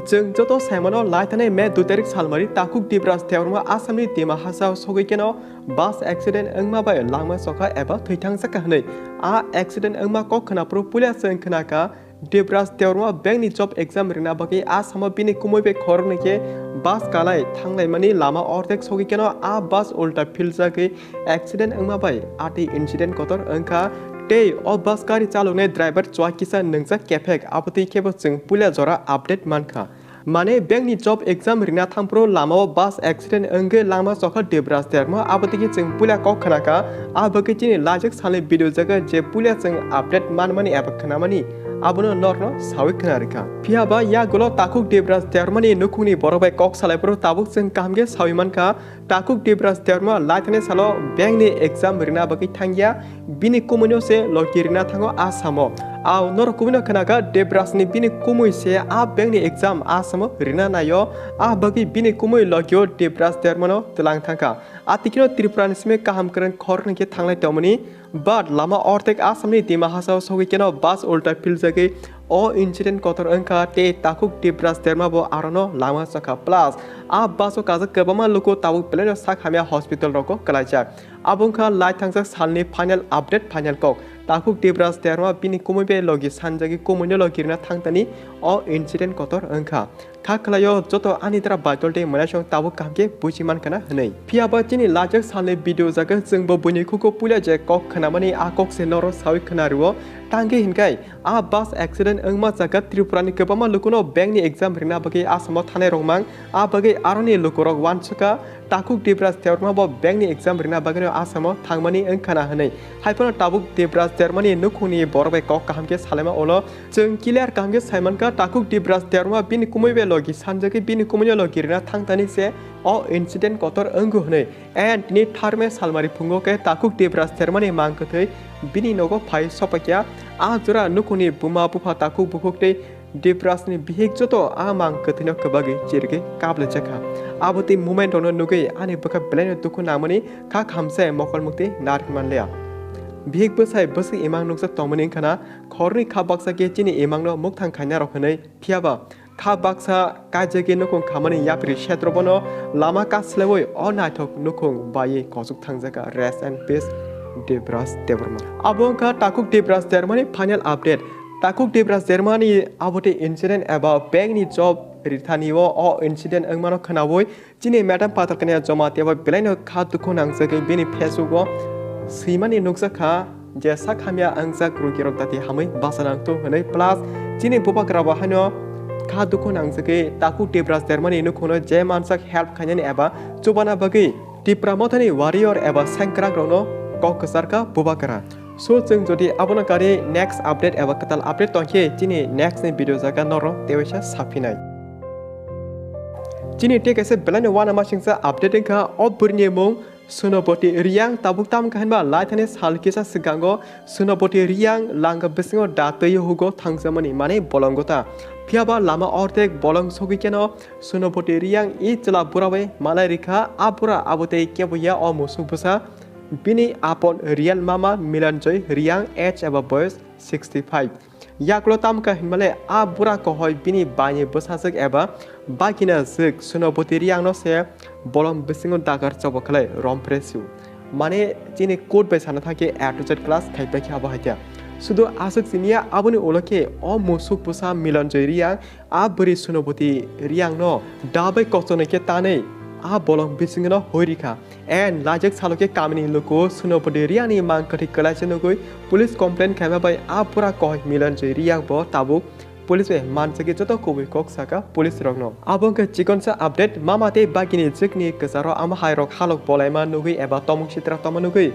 जों जतो साइमनो लाइथाने मे 2 तारिख सालमारि ताकुक दिब्राज थेवरमा आसामनि दिमा हासाव सगैकेनो बास एक्सिडेंट अंगमा बाय लांमा सखा एबा थैथांजाका हनै आ एक्सिडेंट अंगमा क खनाप्रो पुलिस जों खनाका दिब्राज थेवरमा बैंकनि जब एग्जाम रिना बागै आसामा बिनि कुमैबे खरनके बास कालाय थांनाय मानि लामा अर्धेक सगैकेनो आ बास उल्टा फिलजाकै एक्सिडेंट अंगमा बाय आति इंसिडेंट कतर अंका ते ओ बस गाड़ी चालुने ड्राइवर चुआ किसा नंजा केफेक आपति केबो जों पुलिया जरा अपडेट मानखा माने बैंकनि जब एग्जाम रिना थांप्रो लामाव बास एक्सिडेंट अंगे लामा सखा दिब्राज थेवरमा आपति के जों पुलिया क खनाका आ बगैचिनि लाजक साले भिडियो जगा जे पुलिया जों अपडेट मानमानि एबा खनामानि आबनो नरनो सावि खनारिका फियाबा या गलो ताकुक दिब्राज थेवरमानि नुखुनि बरबाय कक सालायप्रो ताबुक जों कामगे साविमानका ताकुक दिब्राज थेवरमा लाइथने सालो बैंकनि एग्जाम रिना बगै थांगिया बिनि कुमनो से लकिरिना थांगो आसामो आव नर कुमनो खनाका दिब्राजनि बिनि कुमै से आ बैंकनि एग्जाम आसामो रिना नायो आ बगै बिनि कुमै लकियो दिब्राज थेवरमानो तलां थांका आतिकिनो त्रिपुरानिसिमे काहाम करन खरनके थांलाय तमनि बाट लामा अर्धेक आसामनि दिमा हासाव सगैकेनो बास उल्टा फिलजाकै ओ इंसिडेंट कतर अंका ते ताकुक दिब्राज थेवरमा बो आरनो लामा सखा प्लस आ बासो काज कबमा लुको ताबुक प्लेनो साखामिया हॉस्पिटल रको कलाइचा आबुंखा लाइथांजा सालनि फाइनल अपडेट फाइनल कक ताकुक दिब्राज थेवरमा बिनि कुमैबे लगी सानजागि कुमैनो लगिरना थांतानि ओ इंसिडेंट कतर अंका खाखलायो जतो आनिद्रा बाइटलटे मनासं ताबुक कामके बुजिमान kana हनै फियाबा तिनि लाजक सालनि भिडियो जागा जोंबो बयनिखुको पुलिया जे कक खनामानि आ कक से नरो सावि खनारिवो टांगे हिनकाय आ बास एक्सिडेंट अंगमा जागा त्रिपुरानि गोबामा लुकुनो बैंकनि एग्जाम रिना बगै आसामाव थानाय रंमां आ बगै आरनि लुकुरक वानसुका ताकुक दिब्राज थेवरमा बो बैंकनि एग्जाम रिना बगैनो आसामाव थांमानि अंखाना हनै हाइफोनो ताबुक दिब्राज थेवरमानि नुखुनि बरबाय कक कामके सालेमा ओलो जों क्लियर कामके साइमनका ताकुक दिब्राज थेवरमा बिनि कुमैबे लगी सानजाकै बिनि कुमैनो लगिरना थांतानि से ओ इंसिडेंट कतर अंगु हनै एन्ड नि थारमे सालमारि फुंगोके ताकुक दिब्राज थेवरमानि मांकथै बिनि नगो फाइ सपाकिया आ जरा नुखुनि बुमा बुफा ताकुक बुकुकते दिब्राजनि बिहेक जतो आ मांकथैनो कबागै चिरगे काबले जखा आबति मोमेंट ono नुगै आनि बका ब्लेनो दुखु नामनि खा खामसे मकल मुक्ति नारमानलिया बिहेक बसाय बसै इमां नुकसा तमनि खाना खरनि खा बाक्सा के चिनि इमांनो मुक्थां खायना रखनै फियाबा खा बाक्सा काजेगे नुखुं खामानि याप्रि क्षेत्रबनो लामा कास्लेवै अ नायथक नुखुं बायै कसुक थांजाका rest and peace Dibraj Debbarma आबोंका ताकुक दिब्राज थेवरमानि फाइनल अपडेट ताकुक दिब्राज थेवरमानि आबोते इंसिडेंट एबा बैंकनि जब रिथानिओ अ इंसिडेंट अंगमानो खनावै चिनि मैडम पातकने जमा तेबा बेलायनो खा दुखु नांजाकै बेनि फेसबुकआव सैमानि नुकसाखा जेसा खामिया अंजाक रुगिरक दाति हामै बासानांतो हनै प्लास चिनि बुबाग्राबा हानो खा दुखु नांजाकै ताकुक दिब्राज थेवरमानि नुखुनो जे मानसाक हेल्प खायनानि एबा चुबाना बगै तिप्रामथनि वारियर एबा सेंक्राग्रनो ककसारका बुबाकरा सो जों जदि आबोनो गारि नेक्स्ट अपडेट एबा कताल अपडेट तंखे चिनि नेक्स्ट नि भिडियो जागा नरो तेवेसा साफिनाय चिनि टेकेसे बेलायनो वाना मासिंसा अपडेट इंका अबुरनि मुं सुनबति रियां ताबुकताम कहनबा लाइथाने सालकिसा सिगांगो सुनबति रियां लांगा बिसिङो दातै हुगो थांजामनि माने बलंगता फियाबा लामा अर्धेक बलं सगिकेनो सुनबति रियां इ चला बुरावे मालायरिखा आपुरा आबुते केबुया अ मुसुक बुसा बिनि आपन रियल मामा मिलनजय रियां एज एबा बयस 65 याकलो तामका हिनमाले आ बुरा कहय बिनि बानि बसाजक एबा बागिनाजक सुनबति रियांनो से बलम बिसिङो दागार चबखलाय रम्फरे सिउ माने चिनि कोड बाय साना थाके A to Z क्लास खायपाखि हाबा हायता सुदु आसक सिनिया आबुनि ओलके अ मुसुक बुसा मिलनजय रियां आ बरि सुनबति रियांनो दाबै कचनके तानै आ बलम बिसिङनो होरिखा एन लाजक सालके कामनि लुको सुनबति रियानि मांकथि कलाइसेनगै पुलिस कमप्लेन खायमा बाय आ पुरा कहय मिलनजय रियां ब ताबुक पुलिस में मानसके जतो कोबि कक साका पुलिस रगनो आबंके चिकनसा अपडेट मामाते बागिनि जिकनि कसारो आमा हायरक हालक बलायमा नुगै एबा तमुक सित्रा तमनुगै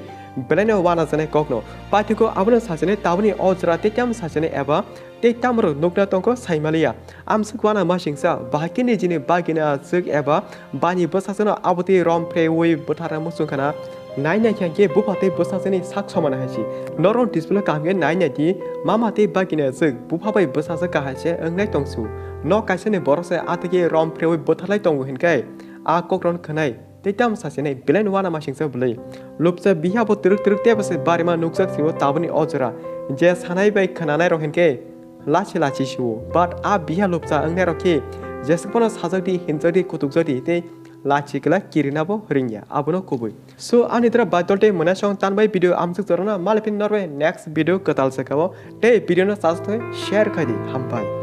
बेलायनो वाना जने ककनो पाथिको आबनो साजने ताबनि अजरा तेताम साजने एबा तेतामरो नुकना तंको साइमालिया आमसक वाना मासिंसा बाकिनि जिनि बागिना जिक एबा बानि बसाजनो आबति रम्फरे बथार मुसुखाना नायनाय के बुफाते बसाजनि साक समान हायसि नरन डिसप्ले कामगे नायनाय दि मामाते बागिना जिक बुफाबाय बसाज काहायसे अंगनाय तंसु न कायसेने बरसे आतगे रम्फरे बथारलाय तंगु हिनकाय आ ककरन खनाय तेताम सासेने बेलायनो वाना मासिंसा बुलै लुपसा बिहाबो तिरुक तिरुक तेबसे बारिमा नुकसाक सिवो ताबनि अजरा जे सानाय बाय खनानाय रहिनके लाछि लाछि सिवो बाट आ बिहा लुपसा अंगनाय रखि जेसेबानो साजाकदि हिनजाकदि कुतुकजाकदि ते लाचिकला किरिनाबो रिंया आबनो कुबुई सो आनि तरा बादलते मोना सं तानबाय भिडियो आमसक जरना मालपिन नरवे नेक्स्ट भिडियो कताल सकाबो ते भिडियो न साजथे शेयर खादि हामबाय।